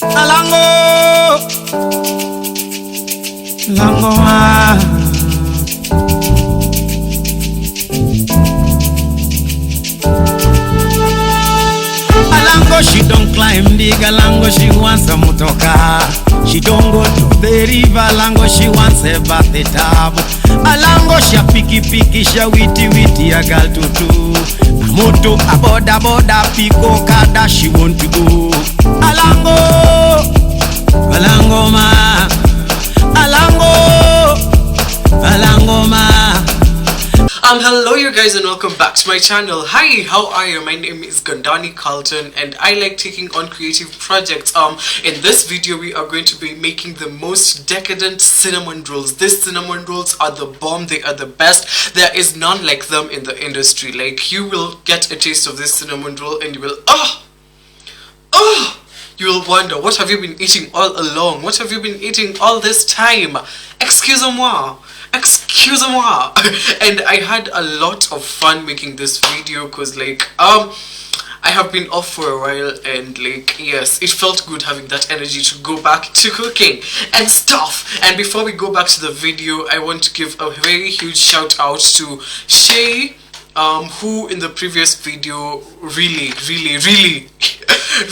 Alango, lango Alango, she don't climb the galango, she wants a motoka. She don't go to the river, Lango, she wants a bathtub. Alango, she a picky, she a witty, a girl tutu. A moto, a boda, pico, kada, she want to go. Alango, Alango ma, Alango ma. Hello you guys and welcome back to my channel. Hi, how are you? My name is Gandani Carlton and I like taking on creative projects. In this video we are going to be making the most decadent cinnamon rolls. These cinnamon rolls are the bomb, they are the best. There is none like them in the industry. Like, you will get a taste of this cinnamon roll and you will you will wonder, what have you been eating all along? What have you been eating all this time? Excusez-moi. And I had a lot of fun making this video because like I have been off for a while and like, yes, it felt good having that energy to go back to cooking and stuff. And before we go back to the video, I want to give a very huge shout out to Shay, who in the previous video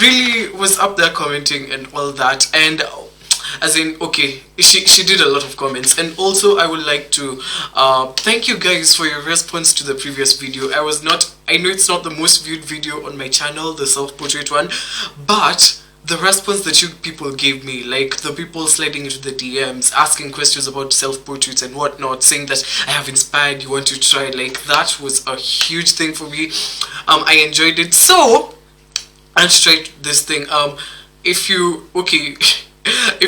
really was up there commenting and all that, and as in, okay, she did a lot of comments. And also I would like to thank you guys for your response to the previous video. I know it's not the most viewed video on my channel, the self-portrait one, but the response that you people gave me, like the people sliding into the DMs asking questions about self-portraits and whatnot, saying that I have inspired you, want to try, like that was a huge thing for me. I enjoyed it, so let's try this thing. If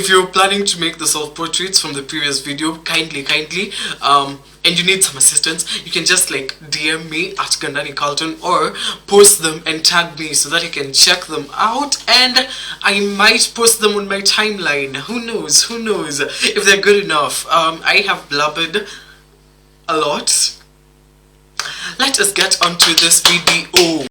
you're planning to make the self-portraits from the previous video, kindly and you need some assistance, you can just like DM me at Gandani Carlton or post them and tag me so that I can check them out and I might post them on my timeline. Who knows if they're good enough. I have blubbered a lot. Let us get onto this video.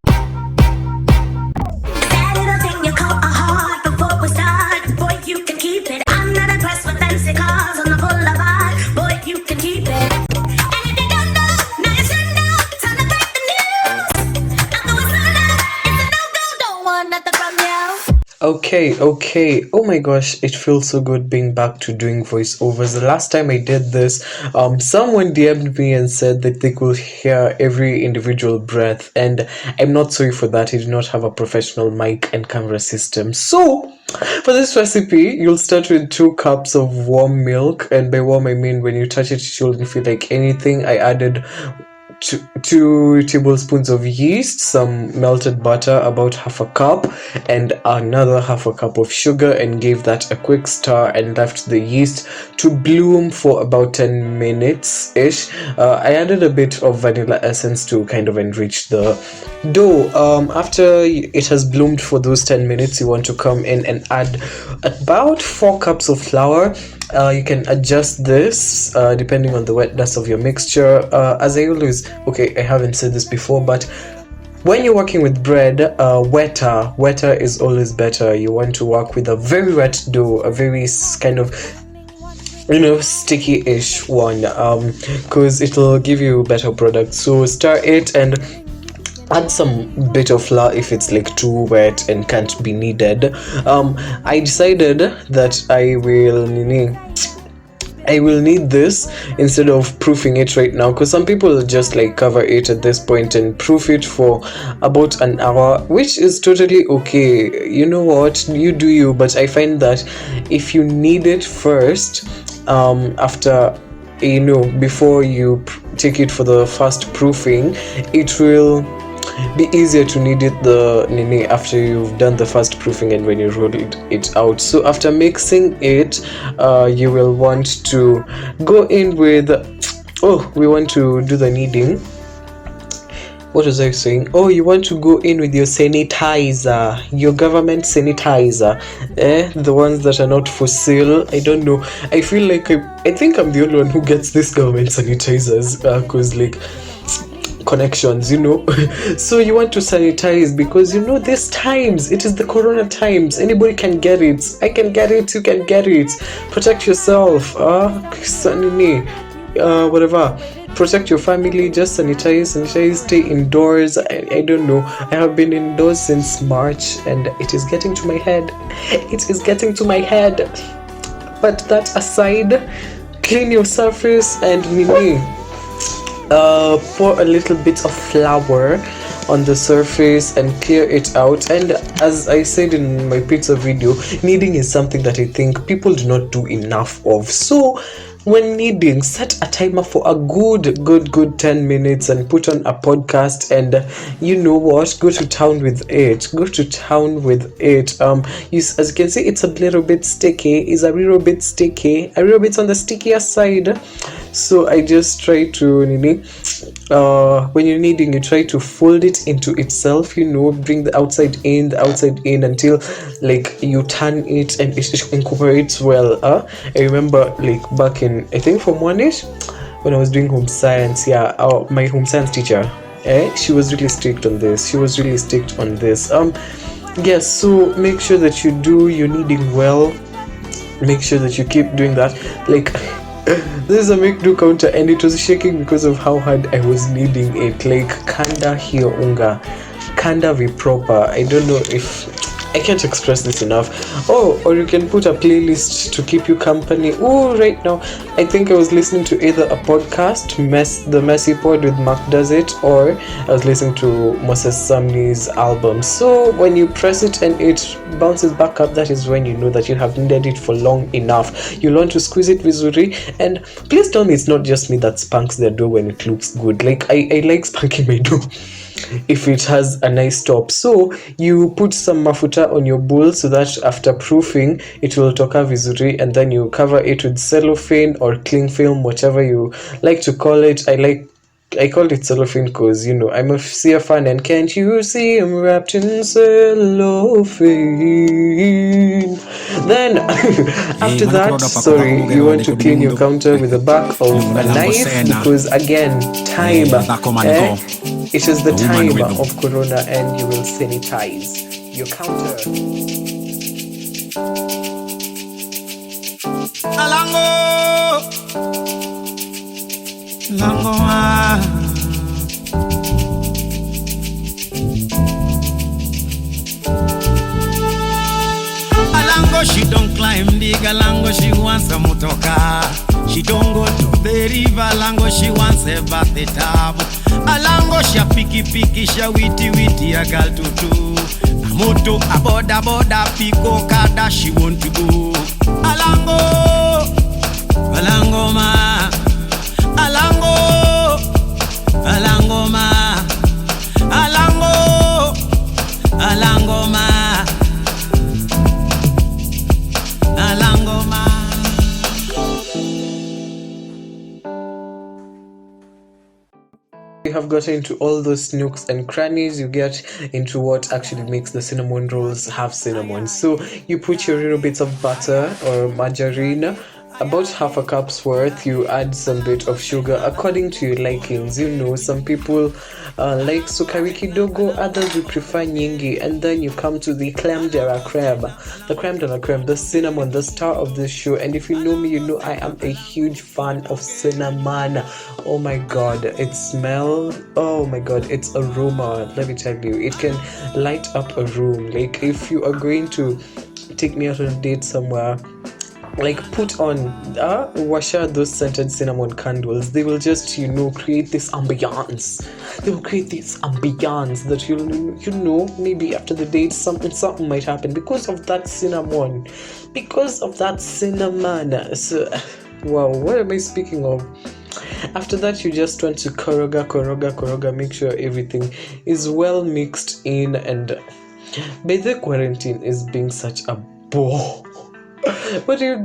Okay, oh my gosh, it feels so good being back to doing voiceovers. The last time I did this, someone DM'd me and said that they could hear every individual breath, and I'm not sorry for that. I do not have a professional mic and camera system. So for this recipe, you'll start with 2 cups of warm milk, and by warm I mean when you touch it, it shouldn't feel like anything. I added 2 tablespoons of yeast, some melted butter, about half a cup, and another half a cup of sugar, and gave that a quick stir and left the yeast to bloom for about 10 minutes ish. I added a bit of vanilla essence to kind of enrich the dough. After it has bloomed for those 10 minutes, you want to come in and add about 4 cups of flour. You can adjust this depending on the wetness of your mixture. As I always, okay, I haven't said this before, but when you're working with bread, wetter is always better. You want to work with a very wet dough, a very kind of, sticky-ish one, because it'll give you better product. So stir it and add some bit of flour if it's like too wet and can't be kneaded. I decided that I will knead this instead of proofing it right now, because some people just like cover it at this point and proof it for about an hour, which is totally okay. You know what, you do you, but I find that if you knead it first, after before you take it for the first proofing, it will be easier to knead it after you've done the first proofing and when you roll it out. So after mixing it, you will want to go in with we want to do the kneading. What was I saying? You want to go in with your sanitizer, your government sanitizer, the ones that are not for sale. I don't know, I feel like I think I'm the only one who gets this government sanitizers, because connections, so you want to sanitize because these times, it is the corona times, anybody can get it. I can get it, you can get it. Protect yourself, whatever. Protect your family, just sanitize, stay indoors. I don't know, I have been indoors since March and it is getting to my head. But that aside, clean your surface and pour a little bit of flour on the surface and clear it out. And as I said in my pizza video, kneading is something that I think people do not do enough of. So when kneading, set a timer for a good 10 minutes and put on a podcast, and go to town with it. As you can see, it's a little bit sticky, a little bit on the stickier side. So I just try to when you're kneading, you try to fold it into itself, bring the outside in until you turn it and it incorporates well. I remember back in, I think, from one-ish, when I was doing home science, my home science teacher, she was really strict on this. Yes, so make sure that you do your kneading well. Make sure that you keep doing that. This is a make do counter and it was shaking because of how hard I was kneading it. Kanda hiyo unga, kanda vipropa. I don't know if I can't express this enough. Or you can put a playlist to keep you company. Right now I think I was listening to either a podcast, The Messy Pod with Mark Does It, or I was listening to Moses Samni's album. So when you press it and it bounces back up, that is when you know that you have kneaded it for long enough. You learn to squeeze it vizuri. And please tell me it's not just me that spanks their dough when it looks good. I like spanking my dough if it has a nice top. So you put some mafuta on your bowl so that after proofing it will toka vizuri, and then you cover it with cellophane or cling film, whatever you like to call it. I called it cellophane because I'm a CF fan, and can't you see I'm wrapped in cellophane. Then after that, you want to clean your counter with the back of a knife, because again, time, it is the time of corona and you will sanitize your counter. Alango, she don't climb the galango, she wants a motoka. She don't go to the river, Lango, she wants a bath the tub. Alango, she a picky, she a witty, a girl to do. A moto, a boda, pico, kada, she want to go. Alango ma, Alango ma, Alango ma. You have gotten into all those nooks and crannies. You get into what actually makes the cinnamon rolls have cinnamon. So you put your little bits of butter or margarine, about half a cup's worth. You add some bit of sugar according to your likings. Some people like sukari kidogo, others you prefer nyingi. And then you come to the creme de la creme, the cinnamon, the star of this show. And if you know me, you know I am a huge fan of cinnamon. Oh my god, it smells, oh my god, its aroma, let me tell you, it can light up a room. If you are going to take me out on a date somewhere, put on washa those scented cinnamon candles. They will just create this ambiance. They will create this ambiance that maybe after the date something might happen because of that cinnamon. So wow, what am I speaking of? After that, you just want to koroga, make sure everything is well mixed in. And by the quarantine is being such a bore. What are you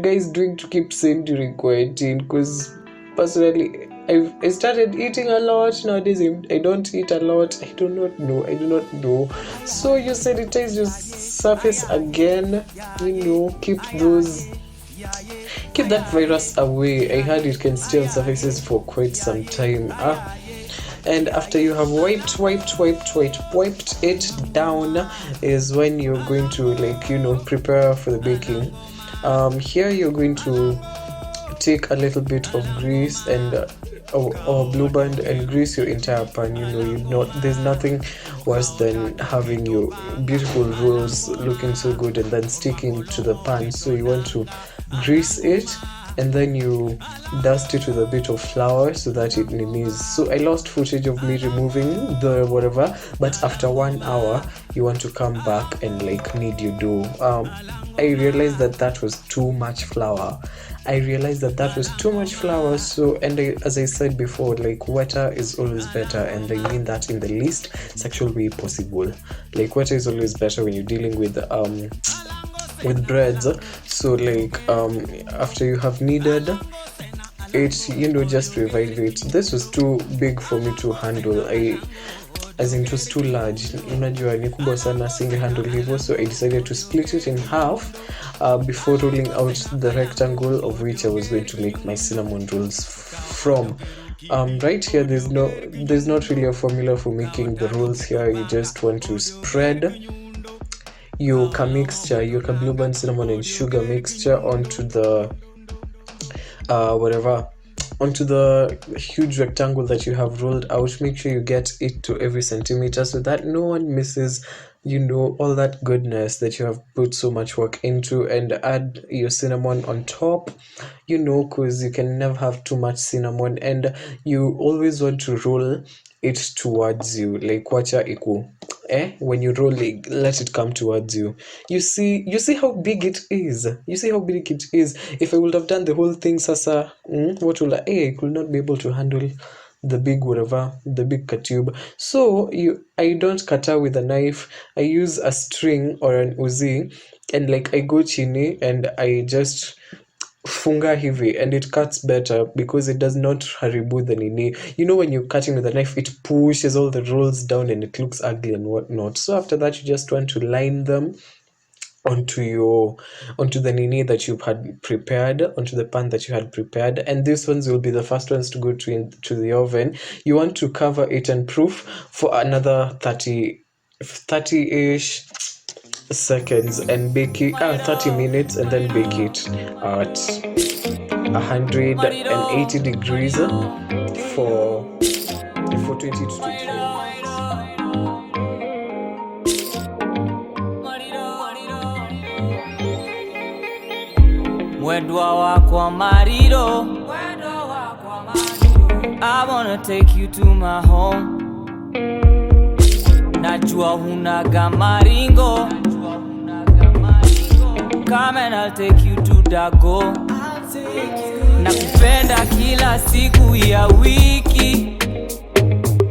guys doing to keep sane during quarantine? Because personally, I started eating a lot. Nowadays, I don't eat a lot. I do not know. So you sanitize your surface again. Keep that virus away. I heard it can stay on surfaces for quite some time. And after you have wiped it down is when you're going to, like, you know, prepare for the baking. Here you're going to take a little bit of grease and or blue band and grease your entire pan. You know, there's nothing worse than having your beautiful rolls looking so good and then sticking to the pan. So you want to grease it, and then you dust it with a bit of flour so that it kneads. So I lost footage of me removing the whatever, but after 1 hour you want to come back and like knead your dough. I realized that was too much flour. So, and as I said before, like, wetter is always better, and I mean that in the least sexual way possible. Like, wetter is always better when you're dealing with breads. So like after you have kneaded it, you know, just revive it. This was too big for me to handle. As in, it was too large. Unajua ni kubwa sana, single handle hivyo, so I decided to split it in half before rolling out the rectangle of which I was going to make my cinnamon rolls from. Right here, there's not really a formula for making the rolls here. You just want to spread your mixture, your blue band, cinnamon and sugar mixture onto the onto the huge rectangle that you have rolled out. Make sure you get it to every centimeter so that no one misses, you know, all that goodness that you have put so much work into. And add your cinnamon on top, you know, because you can never have too much cinnamon, and you always want to roll it towards you, like kwacha iku when you roll it, let it come towards you. You see how big it is. If I would have done the whole thing sasa, I could not be able to handle the big katube. So I don't kata with a knife. I use a string or an uzi, and like I go chini and I just funga hivi, and it cuts better because it does not haribu the nini. You know, when you're cutting with a knife, it pushes all the rolls down and it looks ugly and whatnot. So after that, you just want to line them onto the nini that you had prepared, onto the pan that you had prepared, and these ones will be the first ones to go to the oven. You want to cover it and proof for another 30-ish seconds and bake it 30 minutes, and then bake it at 180 degrees for 20 to 25 minutes. I wanna take you to my home. Najua hunaga maringo. Come and I'll take you to Dago. Nakupenda kila siku ya wiki.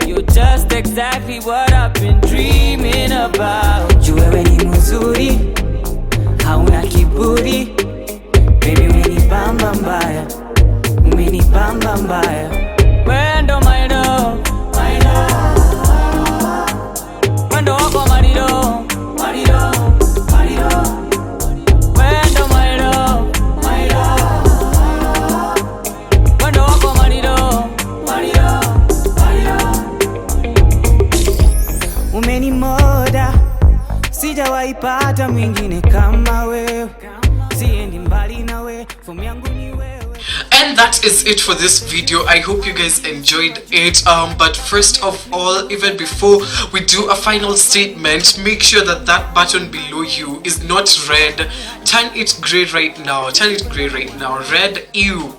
You're just exactly what I've been dreaming about. Juu wewe ni mzuri, hauna kiburi. Baby umenibamba mbaya, umenibamba mbaya. Wendo my love, wendo wako marido. Wendo my love, wendo wako marido. Umenimoda, sijawahi pata mwingine kama wewe. Siendi mbali nawe, fomu yangu ni wewe. And that is it for this video. I hope you guys enjoyed it. But first of all, even before we do a final statement, make sure that button below you is not red. Turn it gray right now. Red, ew.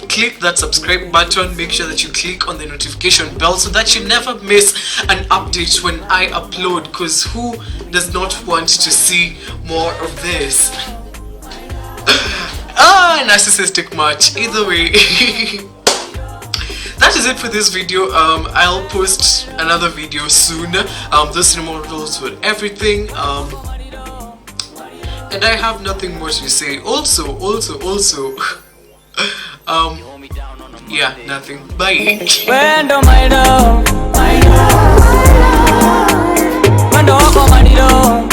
Click that subscribe button. Make sure that you click on the notification bell so that you never miss an update when I upload, because who does not want to see more of this? Narcissistic much. Either way, that is it for this video. I'll post another video soon. The cinnamon rolls with everything. And I have nothing more to say. Also, yeah, nothing. Bye. Wendo my love, wendo wako marido.